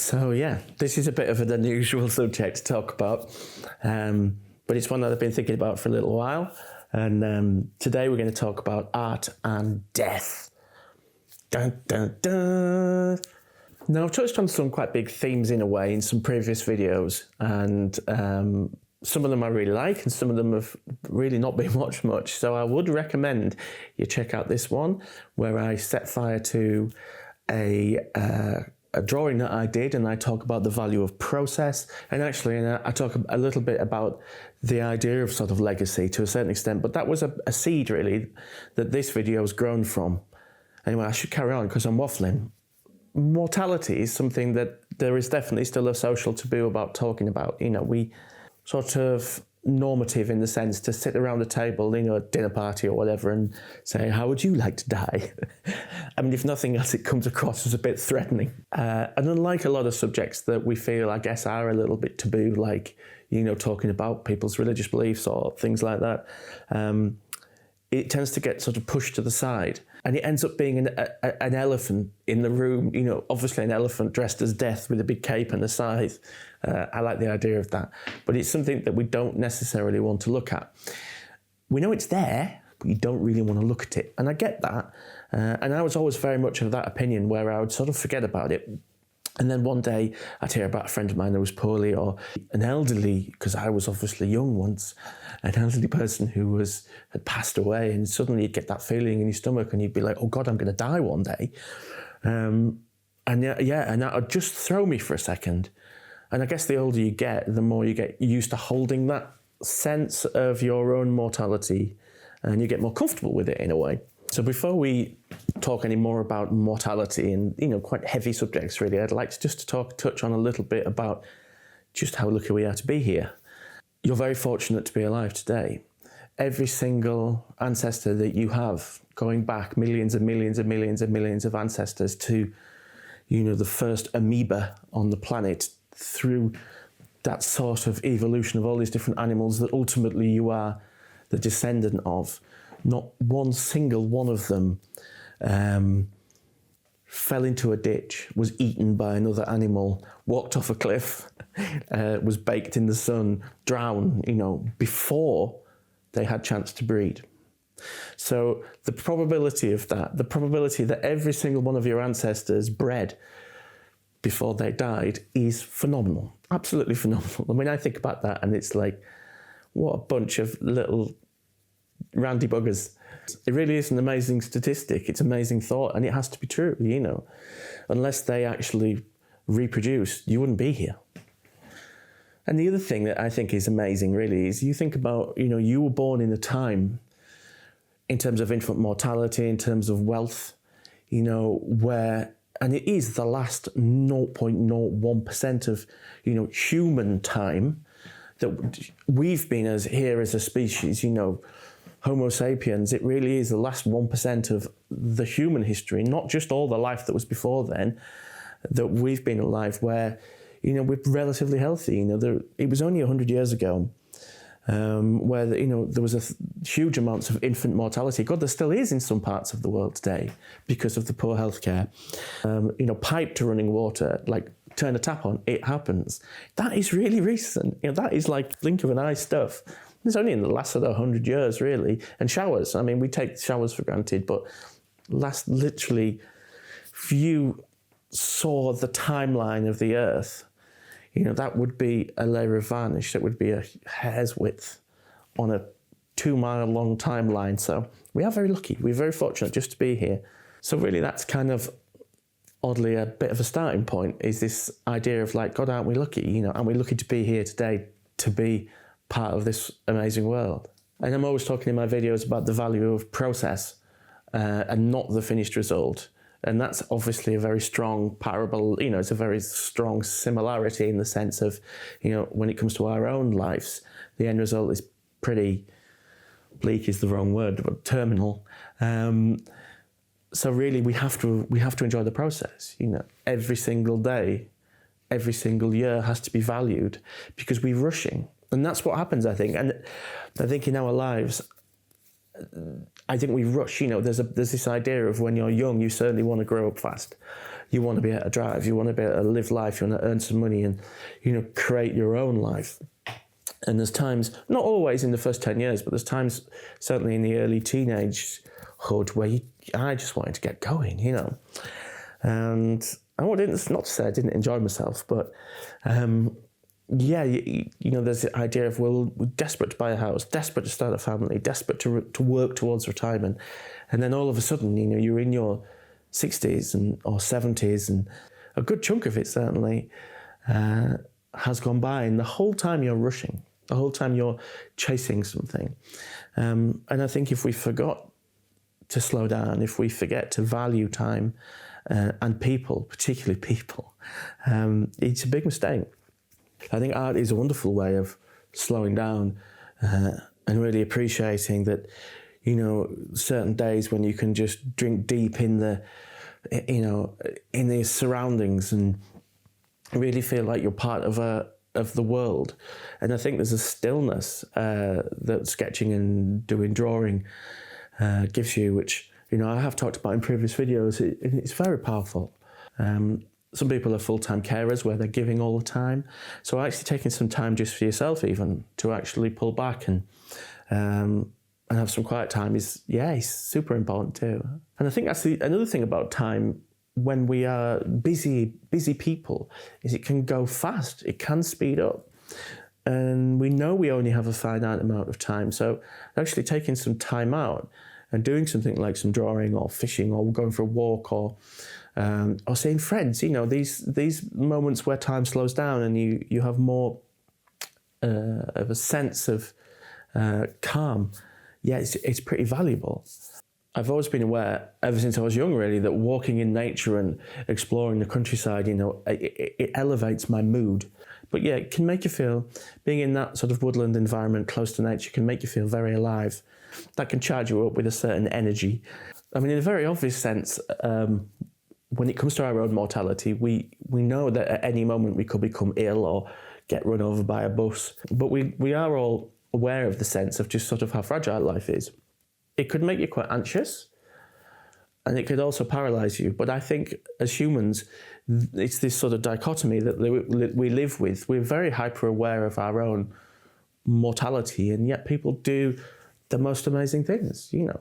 So yeah, this is a bit of an unusual subject to talk about, but it's one that I've been thinking about for a little while. And today we're going to talk about art and death. Dun, dun, dun. Now, I've touched on some quite big themes in a way in some previous videos, and some of them I really like, and some of them have really not been watched much. So I would recommend you check out this one, where I set fire to a drawing that I did, and I talk about the value of process, and actually I talk a little bit about the idea of sort of legacy to a certain extent, but that was a seed really that this video has grown from. Anyway, I should carry on because I'm waffling. Mortality is something that there is definitely still a social taboo about talking about. You know, we sort of normative in the sense to sit around a table, you know, a dinner party or whatever, and say, how would you like to die? I mean, if nothing else, it comes across as a bit threatening. And unlike a lot of subjects that we feel, I guess, are a little bit taboo, like, you know, talking about people's religious beliefs or things like that, it tends to get sort of pushed to the side. And it ends up being an elephant in the room, you know, obviously an elephant dressed as death with a big cape and a scythe. I like the idea of that. But it's something that we don't necessarily want to look at. We know it's there, but you don't really want to look at it. And I get that. And I was always very much of that opinion where I would sort of forget about it. And then one day I'd hear about a friend of mine who was poorly, or an elderly, because I was obviously young once, an elderly person who had passed away, and suddenly you'd get that feeling in your stomach and you'd be like, oh God, I'm going to die one day. And that would just throw me for a second. And I guess the older you get, the more you get used to holding that sense of your own mortality, and you get more comfortable with it in a way. So before we talk any more about mortality and, you know, quite heavy subjects really, I'd like to touch on a little bit about just how lucky we are to be here. You're very fortunate to be alive today. Every single ancestor that you have, going back millions and millions and millions and millions of ancestors to, you know, the first amoeba on the planet, through that sort of evolution of all these different animals that ultimately you are the descendant of. Not one single one of them fell into a ditch, was eaten by another animal, walked off a cliff, was baked in the sun, drowned, you know, before they had chance to breed. So the probability of that, the probability that every single one of your ancestors bred before they died is phenomenal, absolutely phenomenal. I mean, I think about that and it's like, what a bunch of little randy buggers. It really is an amazing statistic. It's amazing thought, and it has to be true, you know. Unless they actually reproduce, you wouldn't be here. And the other thing that I think is amazing really is you think about, you know, you were born in a time in terms of infant mortality, in terms of wealth, you know, where, and it is the last 0.01% of, you know, human time that we've been as a species, you know, Homo sapiens, it really is the last 1% of the human history, not just all the life that was before then, that we've been alive, where, you know, we're relatively healthy. You know, it was only 100 years ago where, you know, there was huge amounts of infant mortality. God, there still is in some parts of the world today because of the poor healthcare. You know, pipe to running water, like turn a tap on, it happens. That is really recent. You know, that is like blink of an eye stuff. It's only in the last sort of 100 years, really. And showers, I mean, we take showers for granted, but last literally, if you saw the timeline of the Earth, you know, that would be a layer of varnish, that would be a hair's width on a 2-mile long timeline. So we are very lucky. We're very fortunate just to be here. So really, that's kind of oddly a bit of a starting point, is this idea of like, God, aren't we lucky? You know, aren't we lucky to be here today, to be part of this amazing world? And I'm always talking in my videos about the value of process and not the finished result. And that's obviously a very strong parable, you know, it's a very strong similarity in the sense of, you know, when it comes to our own lives, the end result is pretty, bleak is the wrong word, but terminal. So really we have to enjoy the process, you know, every single day, every single year has to be valued because we're rushing. And that's what happens, I think. And I think in our lives, I think we rush, you know, there's this idea of when you're young, you certainly want to grow up fast. You want to be able to drive, you want to be able to live life, you want to earn some money and, create your own life. And there's times, not always in the first 10 years, but there's times certainly in the early teenagehood where I just wanted to get going, And it's not to say I didn't enjoy myself, but there's the idea of, we're desperate to buy a house, desperate to start a family, desperate to work towards retirement. And then all of a sudden, you're in your 60s or 70s, and a good chunk of it certainly has gone by. And the whole time you're rushing, the whole time you're chasing something. And I think if we forgot to slow down, if we forget to value time and people, particularly people, it's a big mistake. I think art is a wonderful way of slowing down and really appreciating that, certain days when you can just drink deep in the surroundings and really feel like you're part of the world. And I think there's a stillness that sketching and doing drawing gives you, which, I have talked about in previous videos. It's very powerful. Some people are full-time carers where they're giving all the time. So actually taking some time just for yourself even to actually pull back and have some quiet time is super important too. And I think that's another thing about time when we are busy people is it can go fast, it can speed up. And we know we only have a finite amount of time. So actually taking some time out and doing something like some drawing or fishing or going for a walk or seeing friends, these moments where time slows down and you have more of a sense of calm. It's pretty valuable. I've always been aware, ever since I was young really, that walking in nature and exploring the countryside, it elevates my mood. But it can make you feel, being in that sort of woodland environment close to nature can make you feel very alive. That can charge you up with a certain energy. I mean, in a very obvious sense, when it comes to our own mortality, we know that at any moment we could become ill or get run over by a bus. But we are all aware of the sense of just sort of how fragile life is. It could make you quite anxious, and it could also paralyze you. But I think as humans, it's this sort of dichotomy that we live with. We're very hyper aware of our own mortality, and yet people do the most amazing things. You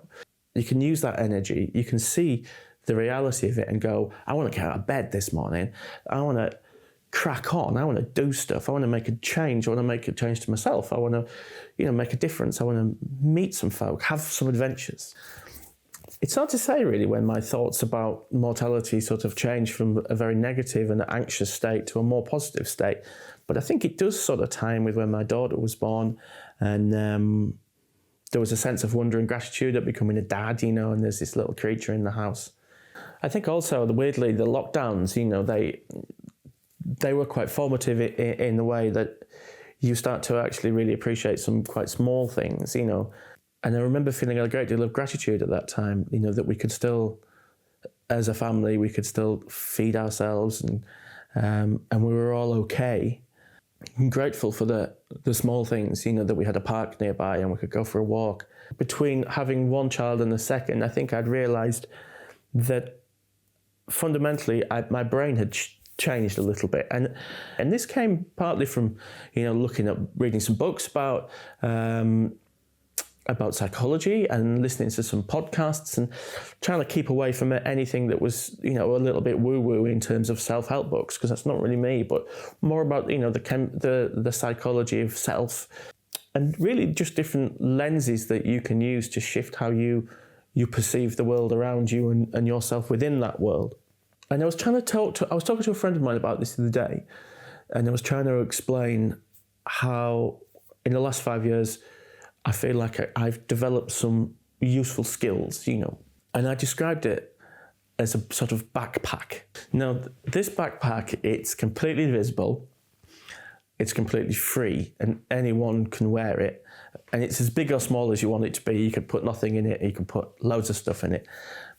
can use that energy. You can see the reality of it and go, I want to get out of bed this morning. I want to crack on. I want to do stuff. I want to make a change. I want to make a change to myself. I want to, make a difference. I want to meet some folk, have some adventures. It's hard to say really when my thoughts about mortality sort of change from a very negative and anxious state to a more positive state. But I think it does sort of tie in with when my daughter was born, and there was a sense of wonder and gratitude at becoming a dad, and there's this little creature in the house. I think also, weirdly, the lockdowns, they were quite formative in the way that you start to actually really appreciate some quite small things, And I remember feeling a great deal of gratitude at that time, that we could still, as a family, we could still feed ourselves and we were all okay. I'm grateful for the small things, that we had a park nearby and we could go for a walk. Between having one child and the second, I think I'd realised that fundamentally my brain had changed a little bit. And this came partly from, reading some books about psychology and listening to some podcasts and trying to keep away from anything that was, a little bit woo-woo in terms of self-help books, because that's not really me, but more about, the psychology of self and really just different lenses that you can use to shift how you perceive the world around you and yourself within that world. And I was talking to a friend of mine about this the other day, and I was trying to explain how in the last 5 years, I feel like I've developed some useful skills, and I described it as a sort of backpack. Now, this backpack, it's completely visible, it's completely free, and anyone can wear it, and it's as big or small as you want it to be. You could put nothing in it, you can put loads of stuff in it,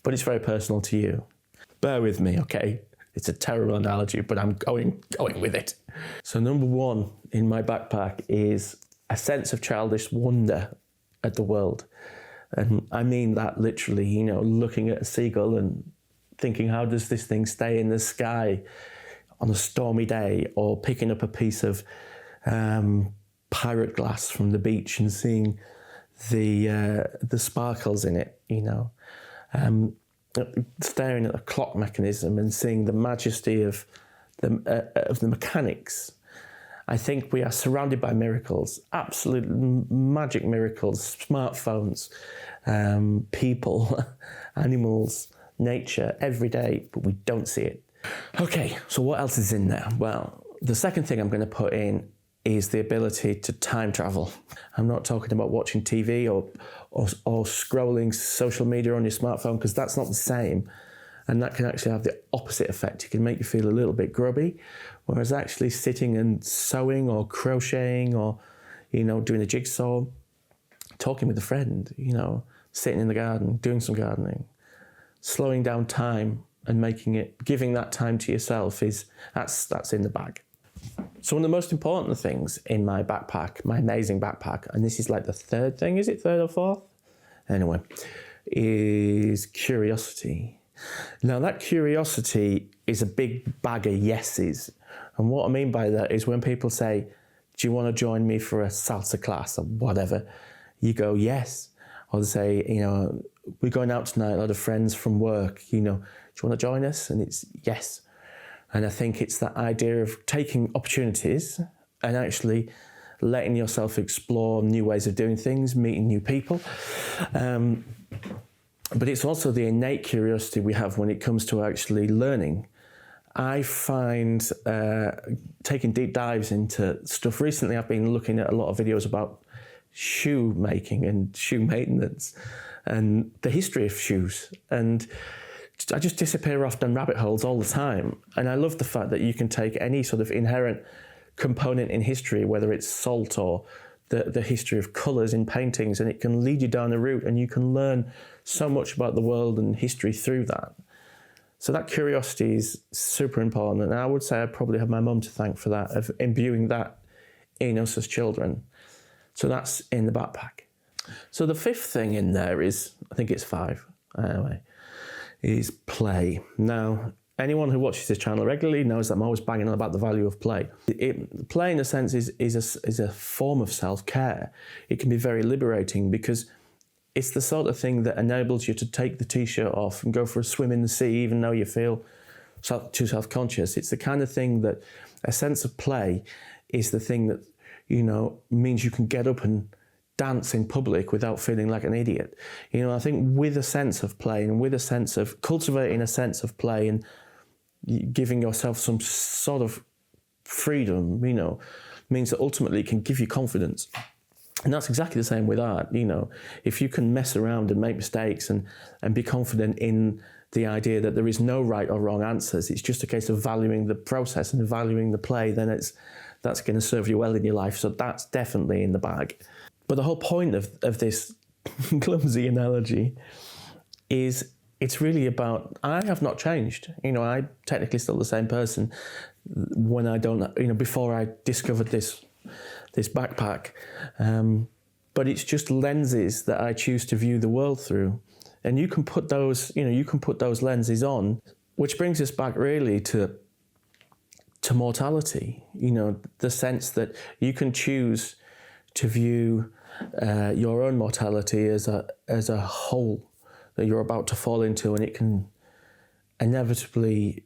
but it's very personal to you. Bear with me, okay? It's a terrible analogy, but I'm going with it. So number one in my backpack is a sense of childish wonder at the world. And I mean that literally, looking at a seagull and thinking, how does this thing stay in the sky on a stormy day, or picking up a piece of pirate glass from the beach and seeing the sparkles in it, staring at the clock mechanism and seeing the majesty of the mechanics. I think we are surrounded by miracles, absolute magic miracles, smartphones, people, animals, nature, every day, but we don't see it. Okay, so what else is in there? Well, the second thing I'm going to put in is the ability to time travel. I'm not talking about watching TV or scrolling social media on your smartphone, because that's not the same. And that can actually have the opposite effect. It can make you feel a little bit grubby, whereas actually sitting and sewing or crocheting or, doing a jigsaw, talking with a friend, sitting in the garden, doing some gardening, slowing down time and giving that time to yourself that's in the bag. So one of the most important things in my backpack, my amazing backpack, and this is like the third thing, is it third or fourth? Anyway, is curiosity. Now that curiosity is a big bag of yeses. And what I mean by that is when people say, do you want to join me for a salsa class or whatever? You go, yes. Or they say, we're going out tonight, a lot of friends from work, do you want to join us? And it's yes. And I think it's that idea of taking opportunities and actually letting yourself explore new ways of doing things, meeting new people. But it's also the innate curiosity we have when it comes to actually learning. I find taking deep dives into stuff. Recently, I've been looking at a lot of videos about shoe making and shoe maintenance and the history of shoes. And I just disappear off down rabbit holes all the time. And I love the fact that you can take any sort of inherent component in history, whether it's salt or the history of colours in paintings, and it can lead you down a route and you can learn so much about the world and history through that. So that curiosity is super important. And I would say I probably have my mum to thank for that, of imbuing that in us as children. So that's in the backpack. So the fifth thing in there is, I think it's 5 anyway, is play. Now, anyone who watches this channel regularly knows that I'm always banging on about the value of play. Play, in a sense, is a form of self-care. It can be very liberating because it's the sort of thing that enables you to take the t-shirt off and go for a swim in the sea, even though you feel too self-conscious. It's the kind of thing that a sense of play is the thing that, means you can get up and dance in public without feeling like an idiot. I think with a sense of play and with a sense of cultivating a sense of play and giving yourself some sort of freedom, means that ultimately it can give you confidence. And that's exactly the same with art. If you can mess around and make mistakes and be confident in the idea that there is no right or wrong answers, it's just a case of valuing the process and valuing the play, then that's going to serve you well in your life. So that's definitely in the bag. But the whole point of this clumsy analogy is it's really about, I have not changed. I'm technically still the same person when I don't, before I discovered this backpack. But it's just lenses that I choose to view the world through. And you can put those lenses on, which brings us back really to mortality. The sense that you can choose to view your own mortality as a hole that you're about to fall into, and it can inevitably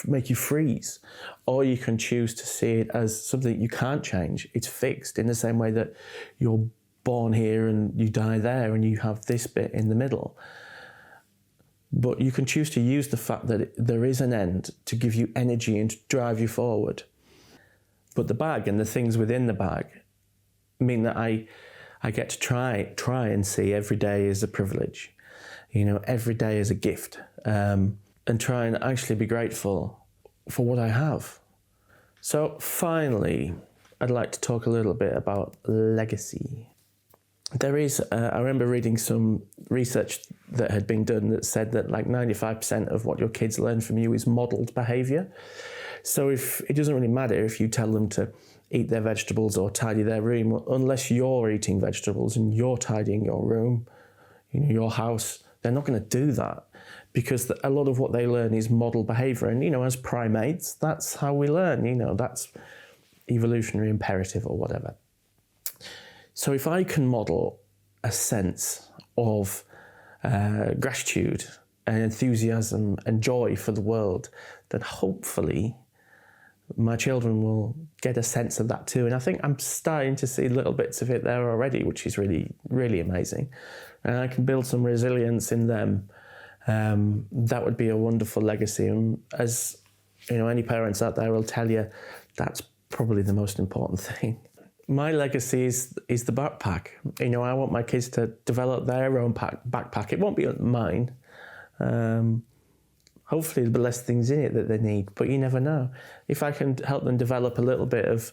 make you freeze. Or you can choose to see it as something you can't change. It's fixed, in the same way that you're born here and you die there and you have this bit in the middle. But you can choose to use the fact that there is an end to give you energy and to drive you forward. But the bag and the things within the bag mean that I get to try and see every day as a privilege, every day as a gift, and try and actually be grateful for what I have. So finally, I'd like to talk a little bit about legacy. There is, I remember reading some research that had been done that said that like 95% of what your kids learn from you is modelled behaviour. So if it doesn't really matter if you tell them to eat their vegetables or tidy their room, unless you're eating vegetables and you're tidying your room, your house, they're not going to do that because a lot of what they learn is model behavior. And, as primates, that's how we learn, that's evolutionary imperative or whatever. So if I can model a sense of gratitude and enthusiasm and joy for the world, then hopefully my children will get a sense of that too. And I think I'm starting to see little bits of it there already, which is really, really amazing. And I can build some resilience in them. That would be a wonderful legacy. And as any parents out there will tell you, that's probably the most important thing. My legacy is the backpack. I want my kids to develop their own backpack. It won't be mine. Hopefully there'll be less things in it that they need, but you never know. If I can help them develop a little bit of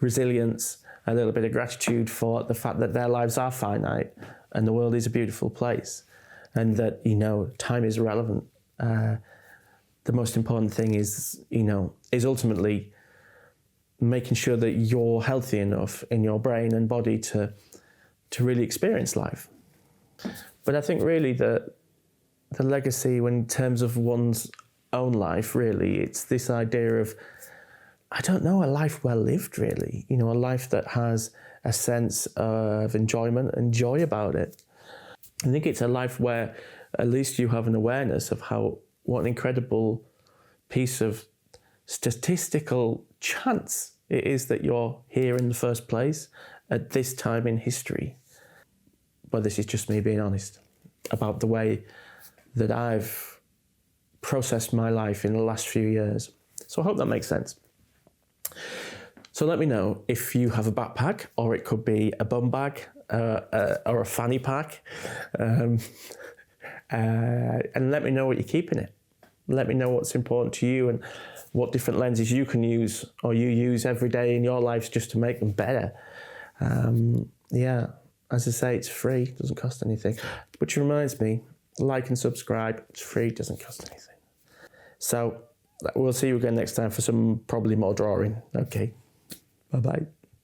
resilience, a little bit of gratitude for the fact that their lives are finite and the world is a beautiful place, and that, time is relevant. The most important thing is ultimately making sure that you're healthy enough in your brain and body to really experience life. But I think really the legacy, in terms of one's own life, really, it's this idea of, a life well lived, really. A life that has a sense of enjoyment and joy about it. I think it's a life where at least you have an awareness of what an incredible piece of statistical chance it is that you're here in the first place at this time in history. But this is just me being honest about the way that I've processed my life in the last few years. So I hope that makes sense. So let me know if you have a backpack, or it could be a bum bag or a fanny pack. And let me know what you keep in it. Let me know what's important to you and what different lenses you can use or you use every day in your lives just to make them better. As I say, it's free, it doesn't cost anything. Which reminds me, like and subscribe, it's free, it doesn't cost anything. So we'll see you again next time for some probably more drawing. Okay, bye-bye.